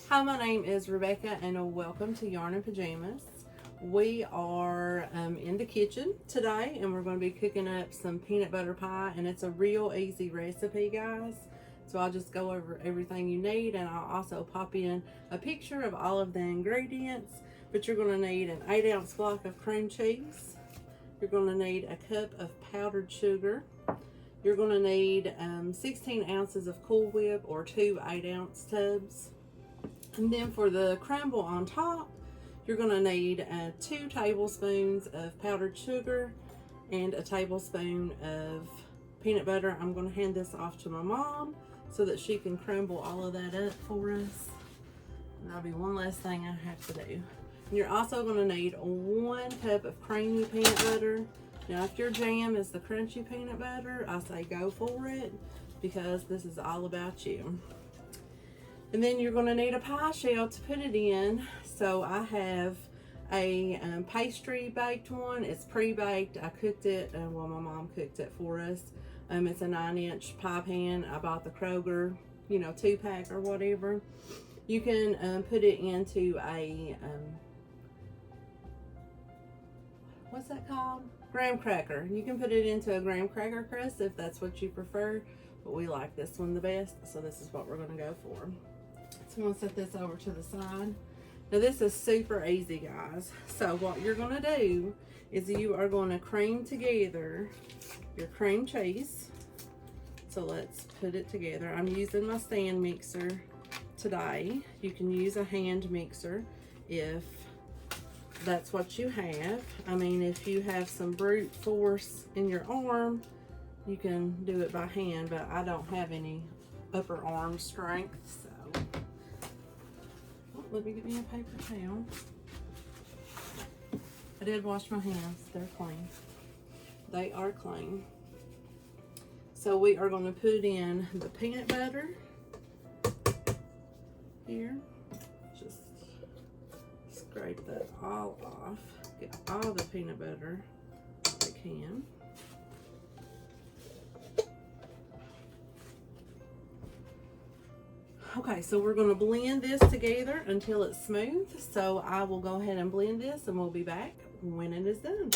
Hi, my name is Rebecca and welcome to Yarn and Pajamas. We are in the kitchen today and we're going to be cooking up some peanut butter pie, and it's a real easy recipe, guys. So I'll just go over everything you need, and I'll also pop in a picture of all of the ingredients. But you're going to need an 8-ounce block of cream cheese. You're going to need a cup of powdered sugar. You're going to need 16 ounces of Cool Whip or 2 8-ounce tubs. And then for the crumble on top, you're going to need 2 tablespoons of powdered sugar and a tablespoon of peanut butter. I'm going to hand this off to my mom so that she can crumble all of that up for us. And that'll be one less thing I have to do. And you're also going to need 1 cup of creamy peanut butter. Now, if your jam is the crunchy peanut butter, I say go for it, because this is all about you. And then you're going to need a pie shell to put it in. So I have a pastry baked one. It's pre-baked. I cooked it, well, my mom cooked it for us. It's a 9-inch pie pan. I bought the Kroger, 2-pack or whatever. You can put it into a, what's that called? Graham cracker. You can put it into a graham cracker crust if that's what you prefer. But we like this one the best, so this is what we're going to go for. So I'm going to set this over to the side. Now this is super easy, guys. So what you're going to do is you are going to cream together your cream cheese. So let's put it together. I'm using my stand mixer today. You can use a hand mixer if that's what you have. I mean, if you have some brute force in your arm, you can do it by hand, but I don't have any upper arm strength, so. Let me get me a paper towel. I did wash my hands. They're clean. They are clean. So we are going to put in the peanut butter here. Just scrape that all off. Get all the peanut butter I can. Okay, so we're going to blend this together until it's smooth. So I will go ahead and blend this and we'll be back when it is done.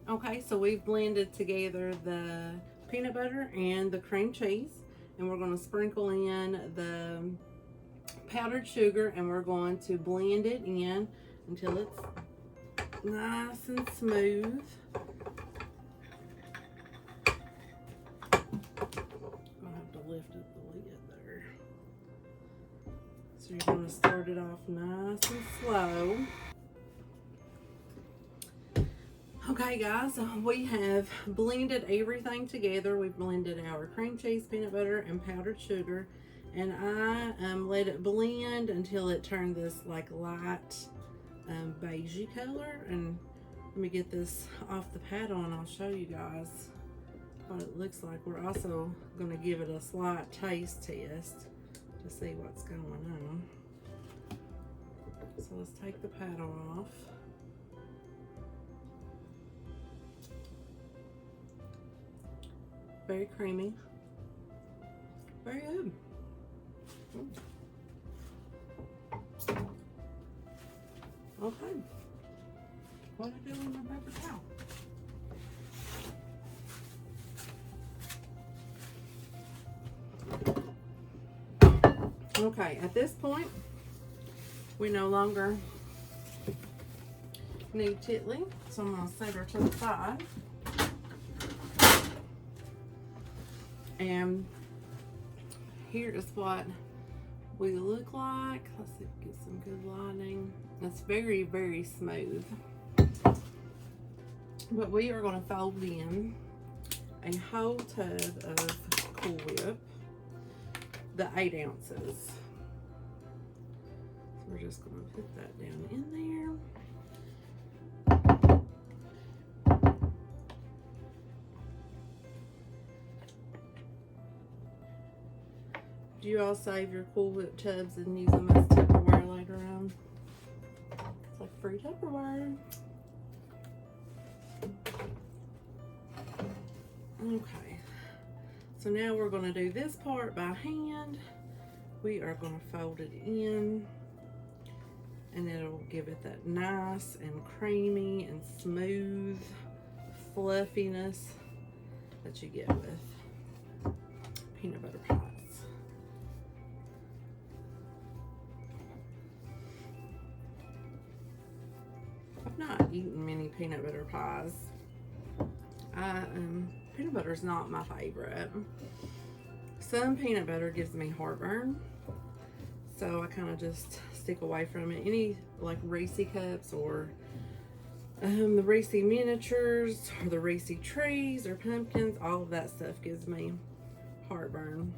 Okay, so we've blended together the peanut butter and the cream cheese, and we're going to sprinkle in the powdered sugar, and we're going to blend it in until it's nice and smooth. I'll have to lift up the lid there. So you're going to start it off nice and slow. Okay, guys, we have blended everything together. We've blended our cream cheese, peanut butter, and powdered sugar. And I let it blend until it turned this like light beigey color. And let me get this off the paddle and I'll show you guys what it looks like. We're also going to give it a slight taste test to see what's going on. So let's take the paddle off. Very creamy. Very good. Okay. What do I do with my paper towel? Okay, at this point, we no longer need Titley, so I'm going to set her to the side. And here is what we look like. Let's see, get some good lighting. It's very, very smooth. But we are going to fold in a whole tub of Cool Whip, the 8 ounces. So we're just going to put that down in there. Do you all save your Cool Whip tubs and use them as Tupperware later on? It's like free Tupperware. Okay, so now we're going to do this part by hand. We are going to fold it in and it'll give it that nice and creamy and smooth fluffiness that you get with peanut butter pies. I've not eaten many peanut butter pies. Peanut butter is not my favorite. Some peanut butter gives me heartburn, so I kind of just stick away from it. Any like Reese cups or the Reese miniatures or the Reese trees or pumpkins, all of that stuff gives me heartburn.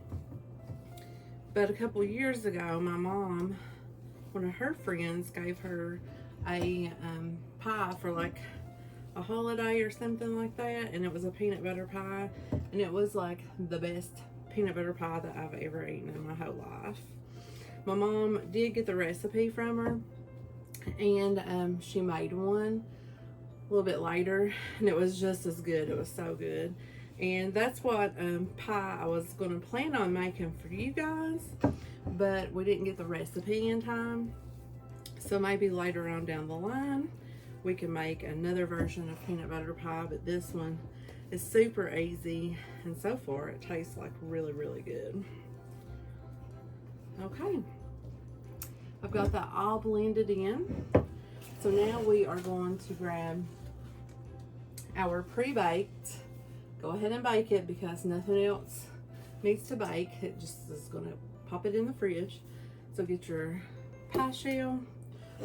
But a couple years ago, my mom, one of her friends gave her a pie for like a holiday or something like that, and it was a peanut butter pie, and it was like the best peanut butter pie that I've ever eaten in my whole life. My mom did get the recipe from her, and she made one a little bit later, and it was just as good. It was so good. And that's what pie I was going to plan on making for you guys, but we didn't get the recipe in time. So maybe later on down the line, we can make another version of peanut butter pie, but this one is super easy, and so far it tastes like really, really good. Okay, I've got that all blended in. So now we are going to grab our pre-baked. Go ahead and bake it because nothing else needs to bake. It just is gonna pop it in the fridge. So get your pie shell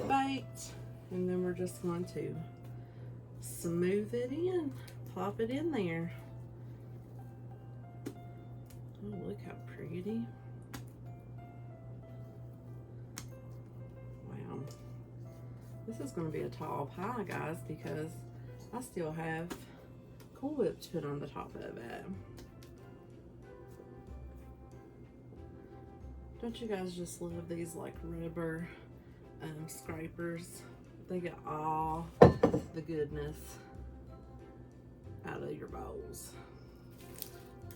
baked, and then we're just going to smooth it in, plop it in there. Oh, look how pretty. Wow. This is going to be a tall pie, guys, because I still have Cool Whip to put on the top of it. Don't you guys just love these like rubber scrapers? They get all the goodness out of your bowls.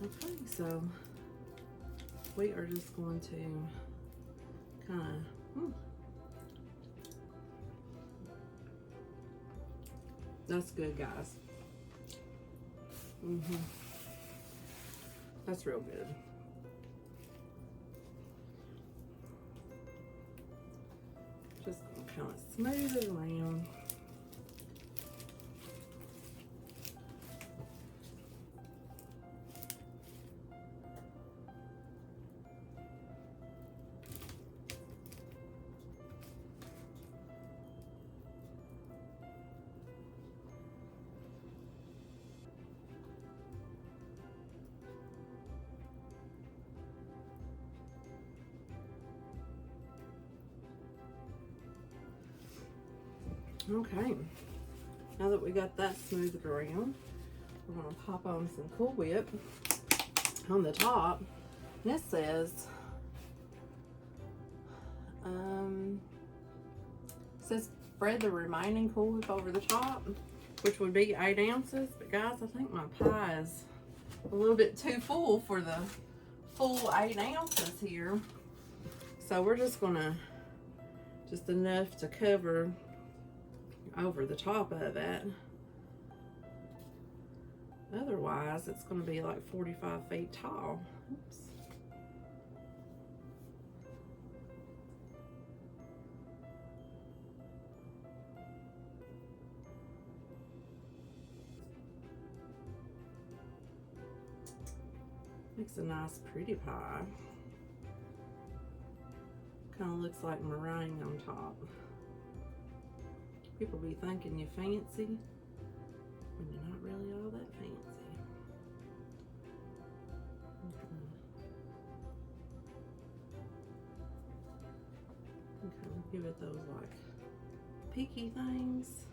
Okay, so we are just going to kind of that's good, guys. That's real good. Just kind of smooth it around. Okay, now that we got that smoothed around, we're going to pop on some Cool Whip on the top. This says spread the remaining Cool Whip over the top, which would be 8 ounces. But guys, I think my pie is a little bit too full for the full 8 ounces here. So we're just gonna, just enough to cover over the top of it. Otherwise, it's going to be like 45 feet tall. Oops. Makes a nice pretty pie. Kind of looks like meringue on top. People be thinking you're fancy when you're not really all that fancy. Okay, give it those like peaky things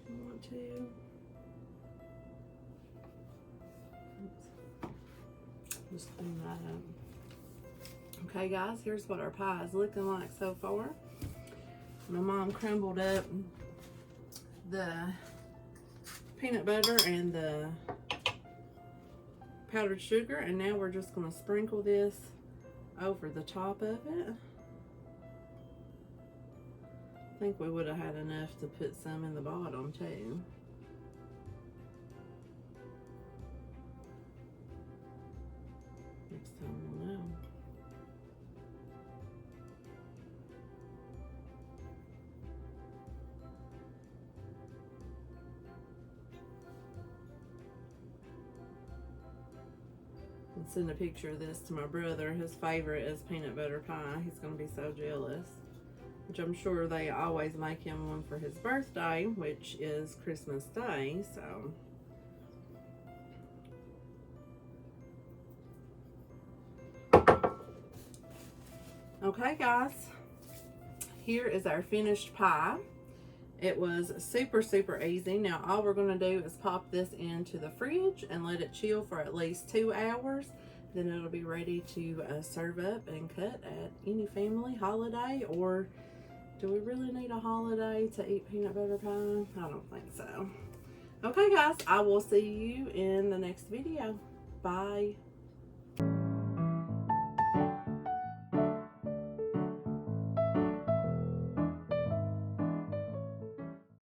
if you want to. Oops. Just clean that up. Okay guys, here's what our pie is looking like so far. My mom crumbled up the peanut butter and the powdered sugar, and now we're just going to sprinkle this over the top of it. think we would have had enough to put some in the bottom too. Next time we'll know. I'll send a picture of this to my brother. His favorite is peanut butter pie. He's gonna be so jealous. Which I'm sure they always make him one for his birthday, which is Christmas Day, so. Okay guys, here is our finished pie. It was super, super easy. Now all we're gonna do is pop this into the fridge and let it chill for at least 2 hours. Then it'll be ready to serve up and cut at any family holiday. Or do we really need a holiday to eat peanut butter pie? I don't think so. Okay guys, I will see you in the next video. Bye.